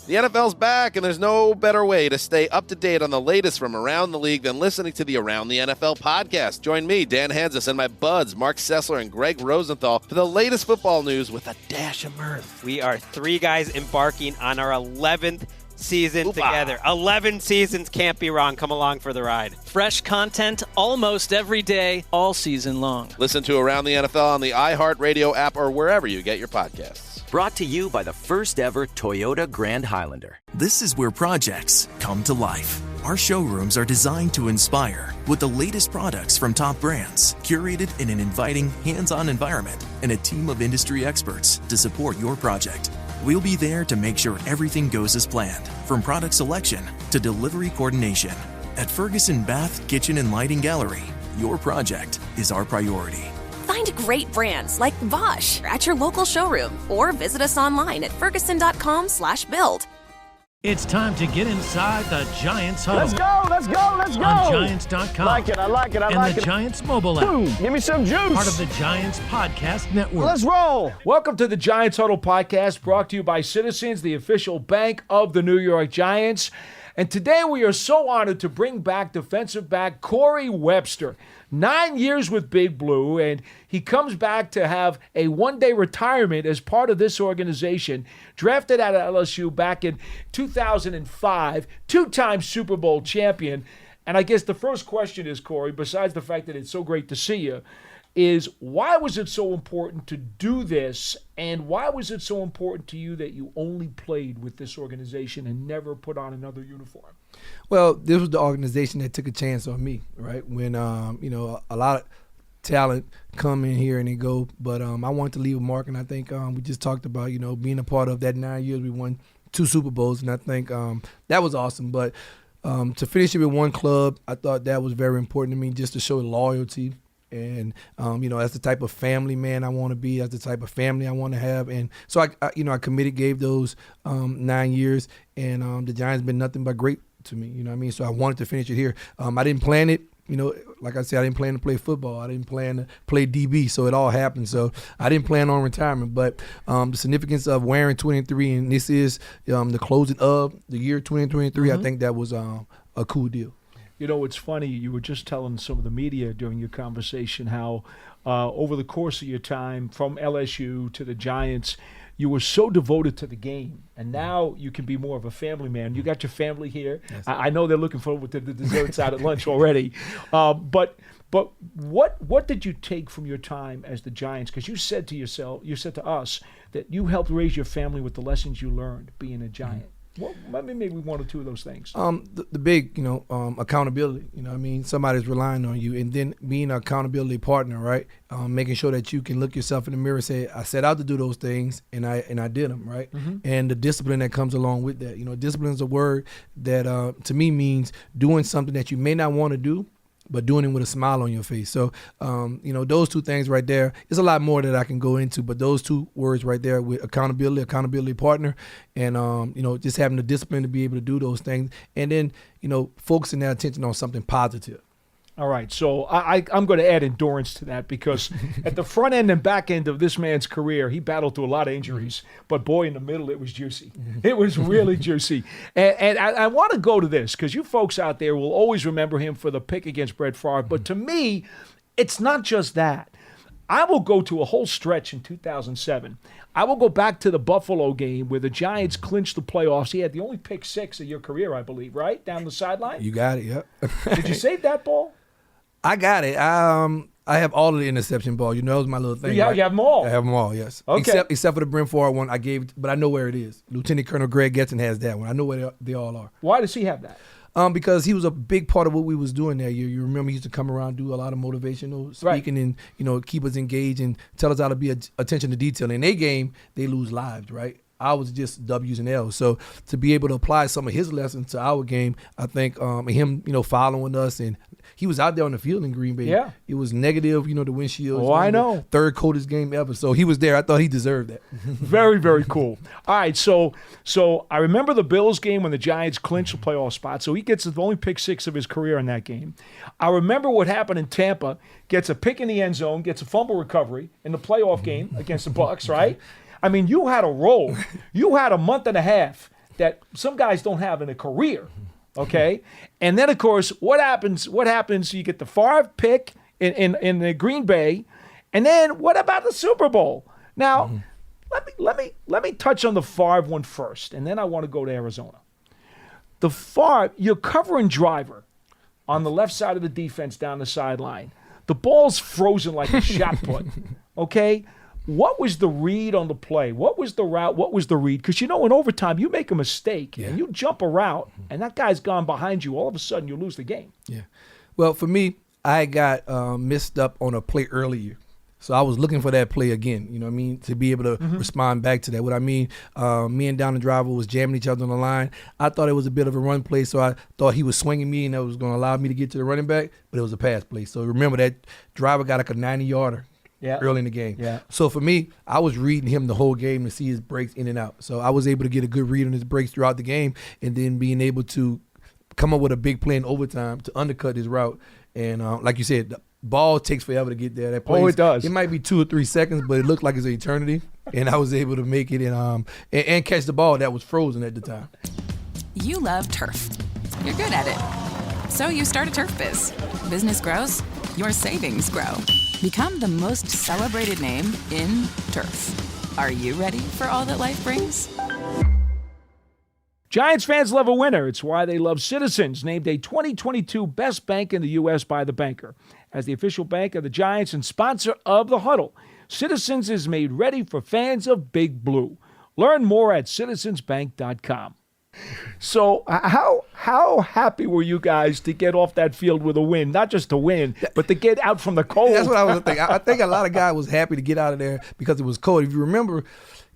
The NFL's back, and there's no better way to stay up to date on the latest from around the league than listening to the Around the NFL podcast. Join me, Dan Hanzus, and my buds, Mark Sessler and Greg Rosenthal, for the latest football news with a dash of mirth. We are three guys embarking on our 11th season together. 11 seasons, can't be wrong. Come along for the ride. Fresh content almost every day, all season long. Listen to Around the NFL on the iHeartRadio app or wherever you get your podcasts. Brought to you by the first ever Toyota Grand Highlander. This is where projects come to life. Our showrooms are designed to inspire with the latest products from top brands, curated in an inviting, hands-on environment, and a team of industry experts to support your project. We'll be there to make sure everything goes as planned, from product selection to delivery coordination. At Ferguson Bath, Kitchen, and Lighting Gallery, your project is our priority. Find great brands like Bosch at your local showroom or visit us online at ferguson.com/build. It's time to get inside the Giants Huddle. Let's go, let's go, let's go. On Giants.com. I like it, I like it. And the Giants mobile app. Boom, give me some juice. Part of the Giants Podcast Network. Let's roll. Welcome to the Giants Huddle podcast, brought to you by Citizens, the official bank of the New York Giants. And today we are so honored to bring back defensive back Corey Webster. 9 years with Big Blue, and he comes back to have a one-day retirement as part of this organization. Drafted out of LSU back in 2005, two-time Super Bowl champion. And I guess the first question is, Corey, besides the fact that it's so great to see you, is why was it so important to do this, and why was it so important to you that you only played with this organization and never put on another uniform? Well, this was the organization that took a chance on me, right? When, a lot of talent come in here and they go, but I wanted to leave a mark, and I think we just talked about, being a part of that 9 years. We won 2 Super Bowls, and I think that was awesome. But to finish it with one club, I thought that was very important to me, just to show loyalty. And, that's the type of family man I want to be. That's the type of family I want to have. And so, I committed, gave those 9 years, and the Giants been nothing but great to me, you know what I mean? So I wanted to finish it here. I didn't plan it. Like I said, I didn't plan to play football. I didn't plan to play DB, so it all happened. So I didn't plan on retirement. But the significance of wearing 23, and this is the closing of the year 2023, I think that was a cool deal. It's funny, you were just telling some of the media during your conversation how over the course of your time from LSU to the Giants, you were so devoted to the game, and now you can be more of a family man. You got your family here. Yes. I know they're looking forward to the desserts out at lunch already. But what did you take from your time as the Giants? Because you said to us that you helped raise your family with the lessons you learned being a Giant. Well, maybe one or two of those things. The big, accountability. Somebody's relying on you, and then being an accountability partner, right? Making sure that you can look yourself in the mirror and say, I set out to do those things, and I did them, right? Mm-hmm. And the discipline that comes along with that. Discipline is a word that to me means doing something that you may not want to do, but doing it with a smile on your face. So, those two things right there, there's a lot more that I can go into, but those two words right there with accountability partner, and, just having the discipline to be able to do those things, and then, focusing that attention on something positive. All right, so I'm going to add endurance to that, because at the front end and back end of this man's career, he battled through a lot of injuries. But, boy, in the middle, it was juicy. It was really juicy. And I want to go to this, because you folks out there will always remember him for the pick against Brett Favre. But to me, it's not just that. I will go to a whole stretch in 2007. I will go back to the Buffalo game where the Giants clinched the playoffs. He had the only pick 6 of your career, I believe, right? Down the sideline? You got it, yep. Did you save that ball? I got it. I have all of the interception ball. That was my little thing. Yeah, right? You have them all. I have them all, yes. Okay. Except for the Brent Favre one, I gave, but I know where it is. Lieutenant Colonel Greg Getson has that one. I know where they all are. Why does he have that? Because he was a big part of what we was doing that year. You remember he used to come around, do a lot of motivational speaking, and keep us engaged and tell us how to be attention to detail. In their game, they lose lives, right? I was just W's and L's. So to be able to apply some of his lessons to our game, I think him, following us, and he was out there on the field in Green Bay. Yeah. It was negative, the windshield. Oh, I know. Third coldest game ever. So he was there. I thought he deserved that. Very, very cool. All right, so I remember the Bills game when the Giants clinched the playoff spot. So he gets the only pick 6 of his career in that game. I remember what happened in Tampa. Gets a pick in the end zone, gets a fumble recovery in the playoff game against the Bucs, right? I mean, you had a roll. You had a month and a half that some guys don't have in a career. Okay, and then of course, what happens? You get the Favre pick in the Green Bay, and then what about the Super Bowl? Now, let me touch on the Favre one first, and then I want to go to Arizona. The Favre, you're covering driver on the left side of the defense down the sideline. The ball's frozen like a shot put. Okay, what was the read on the play? What was the route? What was the read? Because in overtime, you make a mistake and you jump a route, and that guy's gone behind you. All of a sudden, you lose the game. Yeah. Well, for me, I got missed up on a play earlier. So I was looking for that play again, you know what I mean, to be able to respond back to that. What I mean, me and down the driver was jamming each other on the line. I thought it was a bit of a run play, so I thought he was swinging me and that was going to allow me to get to the running back, but it was a pass play. So remember, that driver got like a 90-yarder early in the game. Yeah. So for me, I was reading him the whole game to see his breaks in and out. So I was able to get a good read on his breaks throughout the game and then being able to come up with a big play in overtime to undercut his route. And like you said, the ball takes forever to get there. That play, it does. It might be 2 or 3 seconds, but it looked like it's an eternity. And I was able to make it and catch the ball that was frozen at the time. You love turf. You're good at it. So you start a turf biz. Business grows, your savings grow. Become the most celebrated name in turf. Are you ready for all that life brings? Giants fans love a winner. It's why they love Citizens, named a 2022 Best Bank in the U.S. by The Banker. As the official bank of the Giants and sponsor of the Huddle, Citizens is made ready for fans of Big Blue. Learn more at citizensbank.com. So how happy were you guys to get off that field with a win? Not just to win, but to get out from the cold. That's what I was thinking. I think a lot of guys was happy to get out of there because it was cold. If you remember,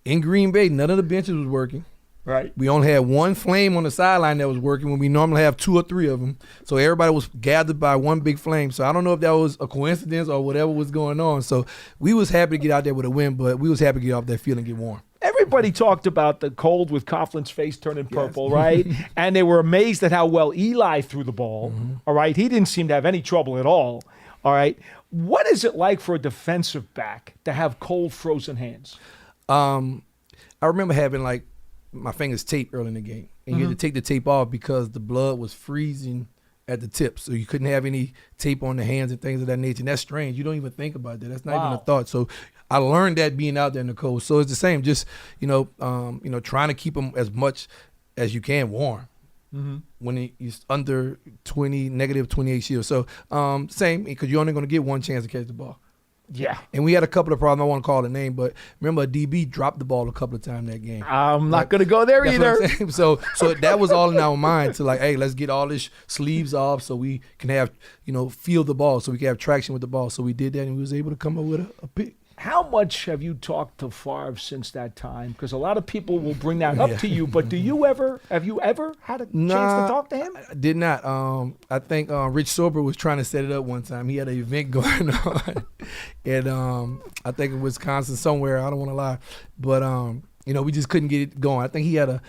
in Green Bay, none of the benches was working. Right. We only had one flame on the sideline that was working when we normally have 2 or 3 of them. So everybody was gathered by one big flame. So I don't know if that was a coincidence or whatever was going on. So we was happy to get out there with a win, but we was happy to get off that field and get warm. Everybody talked about the cold with Coughlin's face turning purple, right? And they were amazed at how well Eli threw the ball, all right? He didn't seem to have any trouble at all, right? What is it like for a defensive back to have cold, frozen hands? I remember having, like, my fingers taped early in the game. And you had to take the tape off because the blood was freezing at the tips. So you couldn't have any tape on the hands and things of that nature. And that's strange. You don't even think about that. That's not even a thought. So I learned that being out there in the cold. So it's the same, just, trying to keep them as much as you can warm. When it's under negative 28 shields. So same, because you're only going to get one chance to catch the ball. Yeah. And we had a couple of problems. I won't call the name, but remember, a DB dropped the ball a couple of times that game. I'm not going to go there either. So that was all in our mind to, like, hey, let's get all this sleeves off so we can have, feel the ball, so we can have traction with the ball. So we did that, and we was able to come up with a pick. How much have you talked to Favre since that time? Because a lot of people will bring that up to you, but have you ever had a chance to talk to him? I did not. I think Rich Sorber was trying to set it up one time. He had an event going on, and I think in Wisconsin somewhere. I don't want to lie, but we just couldn't get it going. I think he had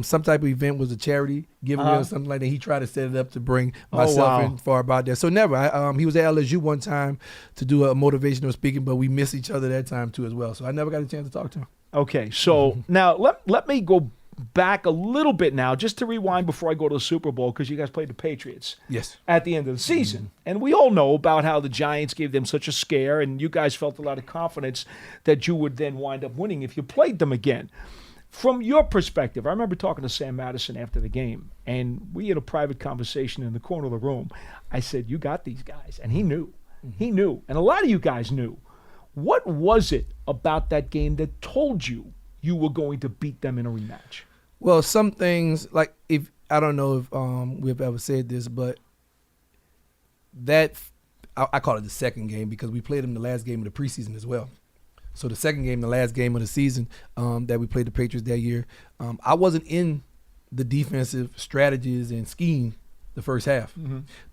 some type of event, was a charity giveaway or something like that. He tried to set it up to bring myself in far about that. So never. He was at LSU one time to do a motivational speaking, but we missed each other that time too as well. So I never got a chance to talk to him. Okay, so now let me go back a little bit now, just to rewind before I go to the Super Bowl, because you guys played the Patriots. Yes. At the end of the season. And we all know about how the Giants gave them such a scare, and you guys felt a lot of confidence that you would then wind up winning if you played them again. From your perspective, I remember talking to Sam Madison after the game, and we had a private conversation in the corner of the room. I said, you got these guys. And he knew. He knew. And a lot of you guys knew. What was it about that game that told you were going to beat them in a rematch? Well, some things, like, if I don't know if we've ever said this, but that I call it the second game because we played them the last game of the preseason as well. So the second game, the last game of the season that we played the Patriots that year, I wasn't in the defensive strategies and scheme the first half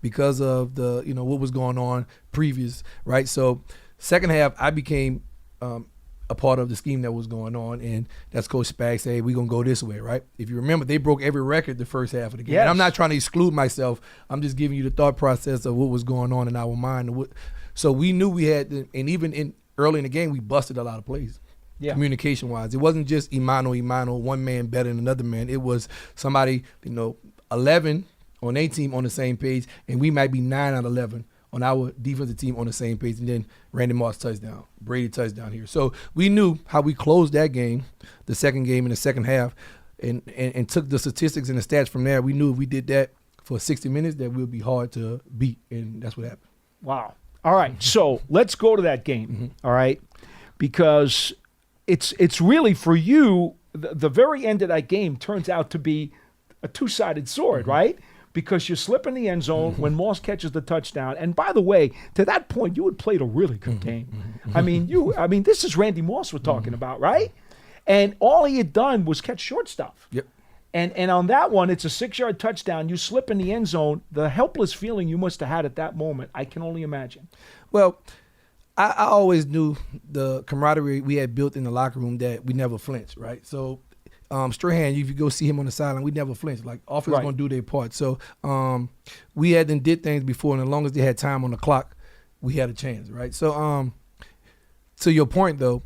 because of the what was going on previous, right? So second half, I became a part of the scheme that was going on, and that's Coach Spags say, we're going to go this way, right? If you remember, they broke every record the first half of the game. Yes. And I'm not trying to exclude myself. I'm just giving you the thought process of what was going on in our mind. So we knew we had, and even early in the game, we busted a lot of plays. communication-wise. It wasn't just Imano, one man better than another man. It was somebody, 11 on their team on the same page, and we might be 9 out of 11 on our defensive team on the same page, and then Randy Moss touchdown, Brady touchdown here. So we knew how we closed that game, the second game in the second half, and took the statistics and the stats from there. We knew if we did that for 60 minutes, that would be hard to beat, and that's what happened. Wow. All right, so let's go to that game, all right, because it's really for you, the very end of that game turns out to be a two-sided sword, right? Because you slip in the end zone when Moss catches the touchdown. And by the way, to that point, you had played a really good game. I mean, this is Randy Moss we're talking about, right? And all he had done was catch short stuff. Yep. And on that one, it's a 6-yard touchdown. You slip in the end zone. The helpless feeling you must have had at that moment, I can only imagine. Well, I always knew the camaraderie we had built in the locker room that we never flinched, right? So Strahan, if you go see him on the sideline, we never flinched. Like, offense going to do their part. So we had them did things before, and as long as they had time on the clock, we had a chance, right? So to your point, though,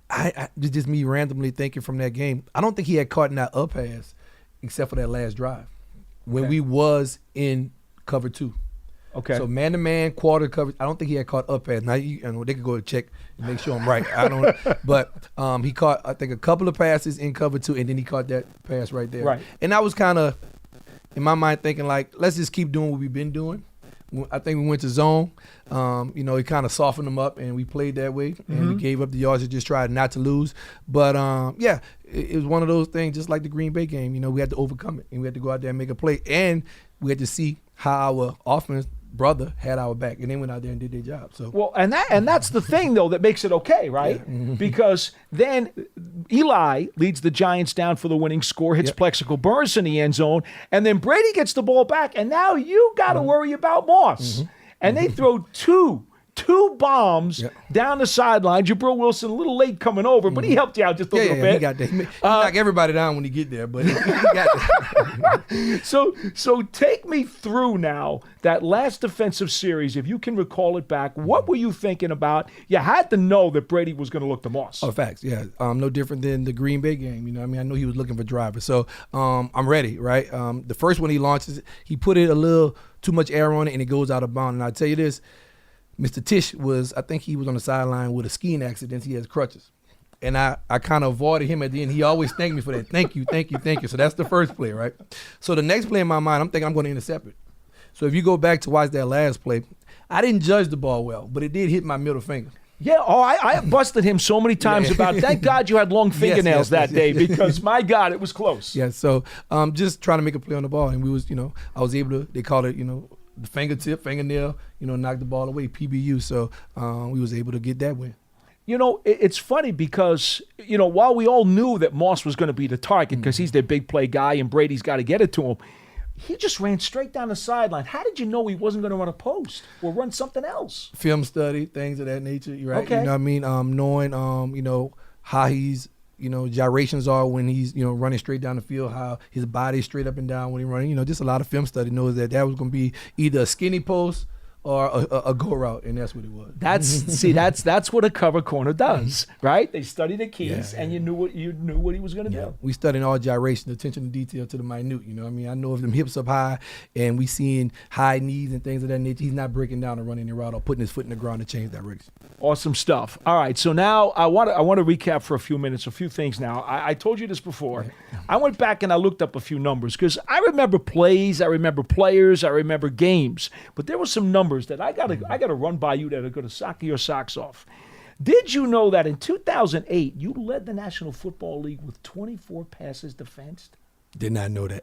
I just me randomly thinking from that game, I don't think he had caught in that up pass except for that last drive when we was in cover 2. Okay. So man-to-man, quarter coverage. I don't think he had caught up pass. Now they could go check and make sure I'm right. I don't. But he caught, I think, a couple of passes in cover 2, and then he caught that pass right there. Right. And I was kind of, in my mind, thinking like, let's just keep doing what we've been doing. I think we went to zone. It kind of softened them up, and we played that way. And we gave up the yards and just tried not to lose. But, it was one of those things, just like the Green Bay game. We had to overcome it, and we had to go out there and make a play. And we had to see how our offense brother had our back, and they went out there and did their job. So well, and that's the thing though that makes it okay, right? Yeah. Because then Eli leads the Giants down for the winning score, hits Plexico Burns in the end zone, and then Brady gets the ball back, and now you got to worry about Moss. And they throw two bombs down the sideline. Jabril Wilson a little late coming over, but he helped you out just a little bit. He got there. He knocked everybody down when he get there, but he got there. So take me through now that last defensive series, if you can recall it back. What were you thinking about? You had to know that Brady was going to look to Moss. Oh, facts, yeah. No different than the Green Bay game. I knew he was looking for drivers. So I'm ready, right? The first one he launches, he put it a little too much air on it, and it goes out of bounds. And I'll tell you this, Mr. Tisch I think he was on the sideline with a skiing accident. He has crutches. And I kind of avoided him at the end. He always thanked me for that. Thank you. So that's the first play, right? So the next play in my mind, I'm thinking I'm going to intercept it. So if you go back to watch that last play, I didn't judge the ball well, but it did hit my middle finger. Yeah, I busted him so many times about, thank God you had long fingernails that day because, my God, it was close. Yeah, so just trying to make a play on the ball. And we was, I was able to, they called it, the fingernail, knock the ball away, PBU. So we was able to get that win. It's funny because, while we all knew that Moss was going to be the target because he's their big play guy and Brady's got to get it to him, he just ran straight down the sideline. How did you know he wasn't going to run a post or run something else? Film study, things of that nature, right? Okay. You know what I mean? Knowing, how he's, gyrations are when he's, running straight down the field, how his body's straight up and down when he's running. Just a lot of film study knows that was going to be either a skinny post or a go route, and that's what it was. That's what a cover corner does, right? They study the keys, and you knew what he was going to do. We studying all gyration, attention to detail to the minute. I know if them hips up high, and we seeing high knees and things of that nature, he's not breaking down and running the route or putting his foot in the ground to change direction. Awesome stuff. All right, so now I want to recap for a few minutes, a few things. Now I told you this before. I went back and I looked up a few numbers because I remember plays, I remember players, I remember games, but there were some numbers that I gotta run by you that are going to sock your socks off. Did you know that in 2008 you led the National Football League with 24 passes defensed? Did not know that.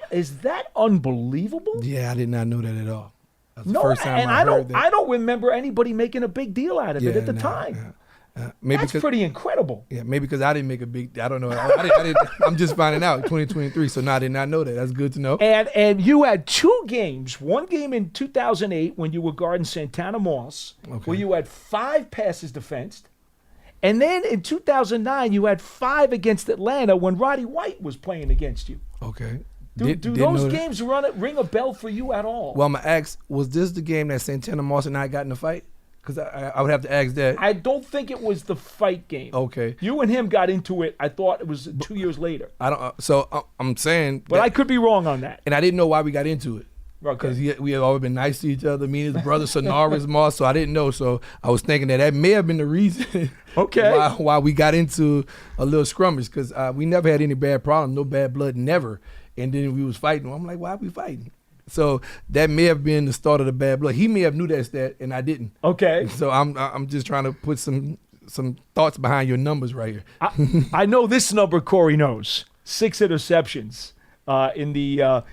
Is that unbelievable? Yeah, I did not know that at all. That's no, the first time and I don't remember anybody making a big deal out of it at the time. Maybe that's pretty incredible. Yeah, maybe because I didn't make a big. I don't know. I'm just finding out 2023. So I did not know that. That's good to know. And you had two games. One game in 2008 when you were guarding Santana Moss, where you had 5 passes defensed, and then in 2009 you had 5 against Atlanta when Roddy White was playing against you. Okay. Do those games ring a bell for you at all? Well, I'm gonna ask: was this the game that Santana Moss and I got in a fight? Because I would have to ask that. I don't think it was the fight game. Okay. You and him got into it. I thought it was 2 years later. I don't. So I'm saying. But I could be wrong on that. And I didn't know why we got into it. Because we had always been nice to each other. Me and his brother Sonaris Moss. So I didn't know. So I was thinking that may have been the reason. Okay. why we got into a little skirmish. Because we never had any bad problems, no bad blood, never. And then we was fighting. I'm like, why are we fighting? So that may have been the start of the bad blood. He may have knew that stat, and I didn't. Okay. So I'm just trying to put some thoughts behind your numbers right here. I know this number Corey knows. 6 interceptions in the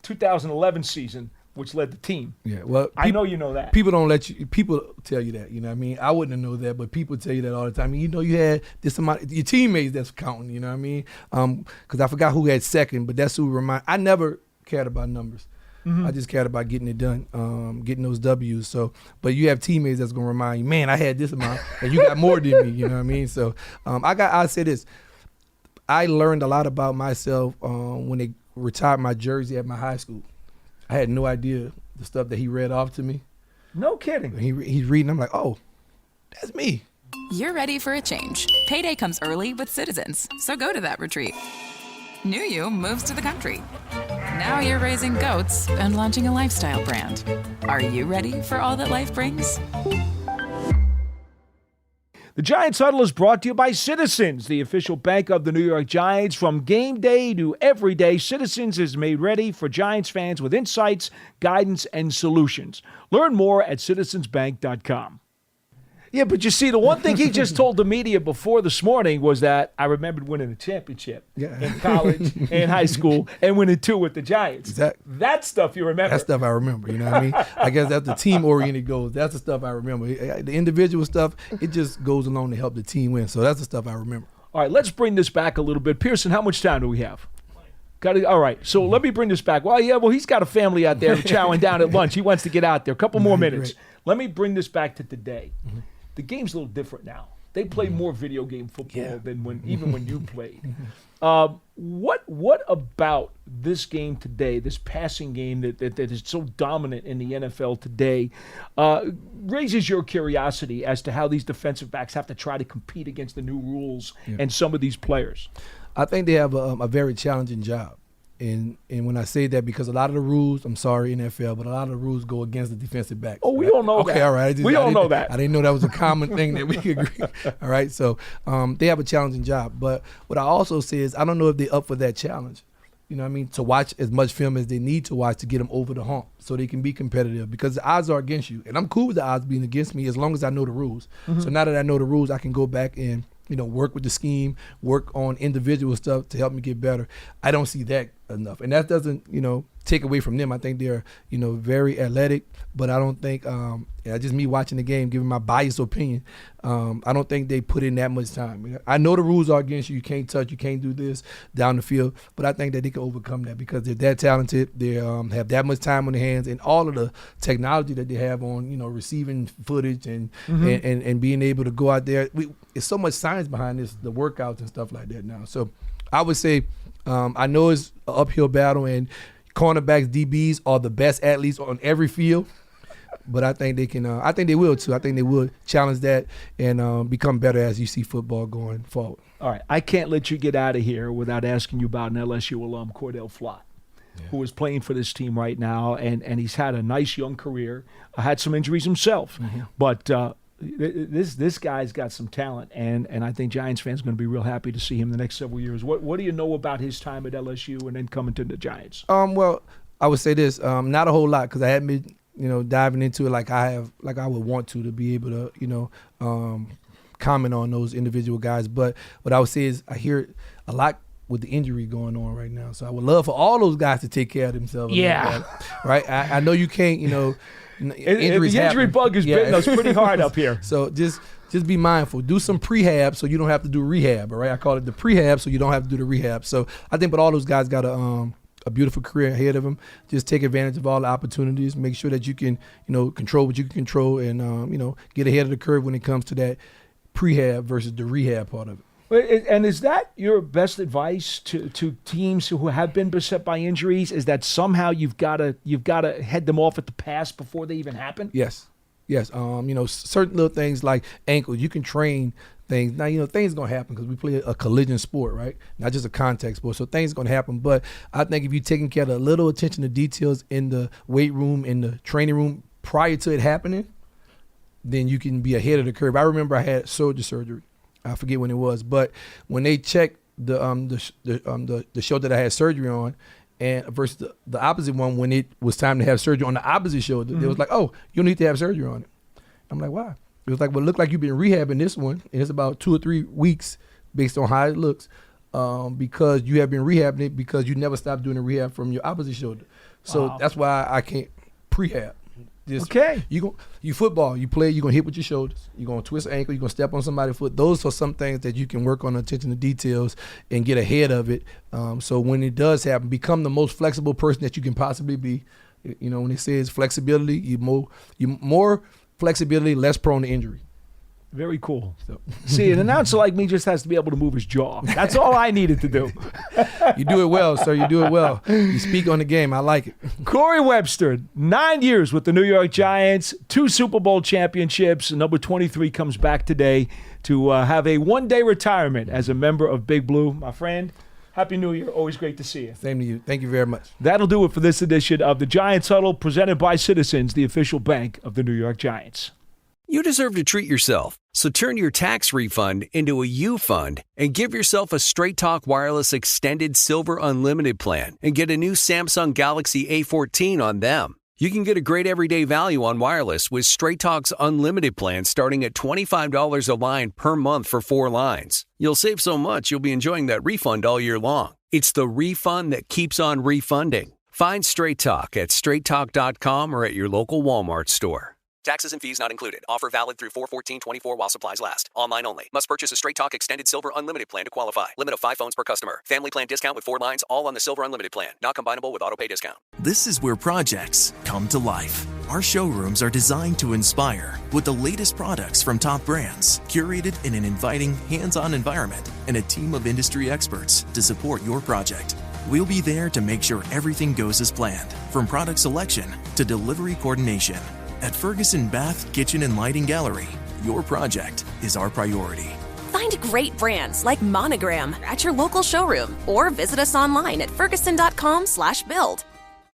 2011 season, which led the team. Yeah, well, I know you know that. People don't let you. People tell you that. You know what I mean? I wouldn't have known that, but people tell you that all the time. You know, you had this amount. Your teammates that's counting. You know what I mean? Because I forgot who had second, but that's who remind. I never cared about numbers. Mm-hmm. I just cared about getting it done, getting those W's. So, but you have teammates that's gonna remind you, man, I had this amount, and you got more than me. You know what I mean? So, I'll say this. I learned a lot about myself when they retired my jersey at my high school. I had no idea the stuff that he read off to me. No kidding. He's reading. I'm like, oh, that's me. You're ready for a change. Payday comes early with Citizens, so go to that retreat. New you moves to the country. Now you're raising goats and launching a lifestyle brand. Are you ready for all that life brings? The Giants Huddle is brought to you by Citizens, the official bank of the New York Giants. From game day to every day, Citizens is made ready for Giants fans with insights, guidance, and solutions. Learn more at citizensbank.com. Yeah, but you see, the one thing he just told the media before this morning was that I remembered winning a championship in college and high school and winning 2 with the Giants. That stuff you remember. That stuff I remember, you know what I mean? I guess that's the team-oriented goals. That's the stuff I remember. The individual stuff, it just goes along to help the team win. So that's the stuff I remember. All right, let's bring this back a little bit. Pearson, how much time do we have? All right, so let me bring this back. Well, he's got a family out there chowing down at lunch. He wants to get out there. A couple more minutes. Great. Let me bring this back to today. Mm-hmm. The game's a little different now. They play more video game football than even when you played. What about this game today, this passing game that is so dominant in the NFL today, raises your curiosity as to how these defensive backs have to try to compete against the new rules and some of these players? I think they have a very challenging job. And when I say that, because a lot of the rules, I'm sorry, NFL, but a lot of the rules go against the defensive backs. Oh, we all know that. Okay, all right. We all know that. I didn't know that was a common thing that we could agree. All right, so they have a challenging job. But what I also say is I don't know if they're up for that challenge. You know what I mean? To watch as much film as they need to watch to get them over the hump so they can be competitive, because the odds are against you. And I'm cool with the odds being against me as long as I know the rules. Mm-hmm. So now that I know the rules, I can go back and work with the scheme, work on individual stuff to help me get better. I don't see that enough. And that doesn't, take away from them. I think they're, very athletic, but I don't think, just me watching the game, giving my biased opinion, I don't think they put in that much time. I know the rules are against you. You can't touch, you can't do this down the field, but I think that they can overcome that because they're that talented. They have that much time on their hands, and all of the technology that they have on, receiving footage and being able to go out there. It's so much science behind this, the workouts and stuff like that now. So I would say I know it's an uphill battle, and cornerbacks, DBs are the best athletes on every field. But I think they can. I think they will too. I think they will challenge that and become better as you see football going forward. All right, I can't let you get out of here without asking you about an LSU alum, Cordell Flott, who is playing for this team right now, and he's had a nice young career. Had some injuries himself, but this guy's got some talent, and I think Giants fans are going to be real happy to see him the next several years. What do you know about his time at LSU and then coming to the Giants? Well, I would say this, not a whole lot, because I haven't been diving into it like I would want to be able to comment on those individual guys. But what I would say is I hear a lot with the injury going on right now, so I would love for all those guys to take care of themselves. Yeah, right. I know you can't. The injury bug is bitten us pretty hard up here. So just be mindful. Do some prehab so you don't have to do rehab. All right, I call it the prehab so you don't have to do the rehab. So I think, but all those guys got a beautiful career ahead of them. Just take advantage of all the opportunities. Make sure that you can control what you can control, and get ahead of the curve when it comes to that prehab versus the rehab part of it. And is that your best advice to teams who have been beset by injuries? Is that somehow you've got to head them off at the pass before they even happen? Yes. Yes. Certain little things like ankles, you can train things. Now, things going to happen because we play a collision sport, right? Not just a contact sport. So things going to happen. But I think if you're taking care of a little attention to details in the weight room, in the training room prior to it happening, then you can be ahead of the curve. I remember I had shoulder surgery. I forget when it was. But when they checked the shoulder that I had surgery on, and versus the opposite one, when it was time to have surgery on the opposite shoulder, They was like, oh, you don't need to have surgery on it. I'm like, why? It was like, well, it looked like you've been rehabbing this one, and it's about 2 or 3 weeks based on how it looks, because you have been rehabbing it because you never stopped doing the rehab from your opposite shoulder. So that's why I can't prehab. Okay. You football, you play, you're going to hit with your shoulders. You're going to twist an ankle, you're going to step on somebody's foot. Those are some things that you can work on attention to details and get ahead of it. So when it does happen, become the most flexible person that you can possibly be. When it says flexibility, you more flexibility, less prone to injury. Very cool. See, an announcer like me just has to be able to move his jaw. That's all I needed to do. You do it well, sir. You do it well. You speak on the game. I like it. Corey Webster, 9 years with the New York Giants, 2 Super Bowl championships. Number 23 comes back today to have a one-day retirement as a member of Big Blue. My friend, Happy New Year. Always great to see you. Same to you. Thank you very much. That'll do it for this edition of the Giants Huddle, presented by Citizens, the official bank of the New York Giants. You deserve to treat yourself, so turn your tax refund into a U fund and give yourself a Straight Talk Wireless Extended Silver Unlimited plan and get a new Samsung Galaxy A14 on them. You can get a great everyday value on wireless with Straight Talk's Unlimited plan starting at $25 a line per month for 4 lines. You'll save so much you'll be enjoying that refund all year long. It's the refund that keeps on refunding. Find Straight Talk at straighttalk.com or at your local Walmart store. Taxes and fees not included. Offer valid through 4/14/24 while supplies last. Online only. Must purchase a Straight Talk Extended Silver Unlimited plan to qualify. Limit of 5 phones per customer. Family plan discount with 4 lines, all on the Silver Unlimited plan. Not combinable with auto-pay discount. This is where projects come to life. Our showrooms are designed to inspire with the latest products from top brands, curated in an inviting, hands-on environment, and a team of industry experts to support your project. We'll be there to make sure everything goes as planned, from product selection to delivery coordination. At Ferguson Bath, Kitchen, and Lighting Gallery, your project is our priority. Find great brands like Monogram at your local showroom or visit us online at ferguson.com/build.